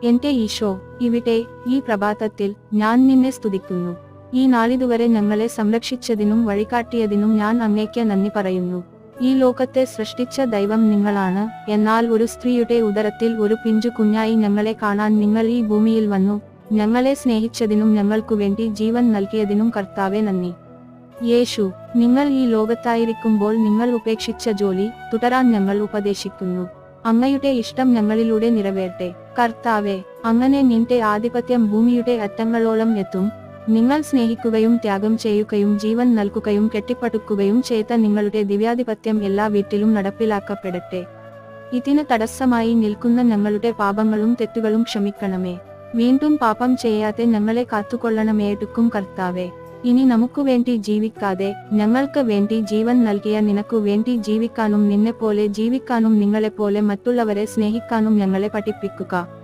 എന്റെ ഈശോ, ഇവിടെ ഈ പ്രഭാതത്തിൽ ഞാൻ നിന്നെ സ്തുതിക്കുന്നു. ഈ നാളിതുവരെ ഞങ്ങളെ സംരക്ഷിച്ചതിനും വഴികാട്ടിയതിനും ഞാൻ അങ്ങേക്ക് നന്ദി പറയുന്നു. ഈ ലോകത്തെ സൃഷ്ടിച്ച ദൈവം നിങ്ങളാണ്. എന്നാൽ ഒരു സ്ത്രീയുടെ ഉദരത്തിൽ ഒരു പിഞ്ചു കുഞ്ഞായി ഞങ്ങളെ കാണാൻ നിങ്ങൾ ഈ ഭൂമിയിൽ വന്നു. ഞങ്ങളെ സ്നേഹിച്ചതിനും ഞങ്ങൾക്കു വേണ്ടി ജീവൻ നൽകിയതിനും കർത്താവേ നന്ദി. യേശു, നിങ്ങൾ ഈ ലോകത്തായിരിക്കുമ്പോൾ നിങ്ങൾ ഉപേക്ഷിച്ച ജോലി തുടരാൻ ഞങ്ങൾ ഉപദേശിക്കുന്നു. അങ്ങയുടെ ഇഷ്ടം ഞങ്ങളിലൂടെ നിറവേറട്ടെ. കർത്താവേ, അങ്ങനെ നിന്റെ ആധിപത്യം ഭൂമിയുടെ അറ്റങ്ങളോളം എത്തും. നിങ്ങൾ സ്നേഹിക്കുകയും ത്യാഗം ചെയ്യുകയും ജീവൻ നൽകുകയും കെട്ടിപ്പടുക്കുകയും ചെയ്ത നിങ്ങളുടെ ദിവ്യാധിപത്യം എല്ലാ വീട്ടിലും നടപ്പിലാക്കപ്പെടട്ടെ. ഇതിന് തടസ്സമായി നിൽക്കുന്ന ഞങ്ങളുടെ പാപങ്ങളും തെറ്റുകളും ക്ഷമിക്കണമേ. വീണ്ടും പാപം ചെയ്യാതെ ഞങ്ങളെ കാത്തുകൊള്ളണമേടുക്കും കർത്താവേ. ഇനി നമുക്ക് വേണ്ടി ജീവിക്കാതെ ഞങ്ങൾക്ക് വേണ്ടി ജീവൻ നൽകിയ നിനക്കു വേണ്ടി ജീവിക്കാനും നിന്നെപ്പോലെ ജീവിക്കാനും നിങ്ങളെപ്പോലെ മറ്റുള്ളവരെ സ്നേഹിക്കാനും ഞങ്ങളെ പഠിപ്പിക്കുക.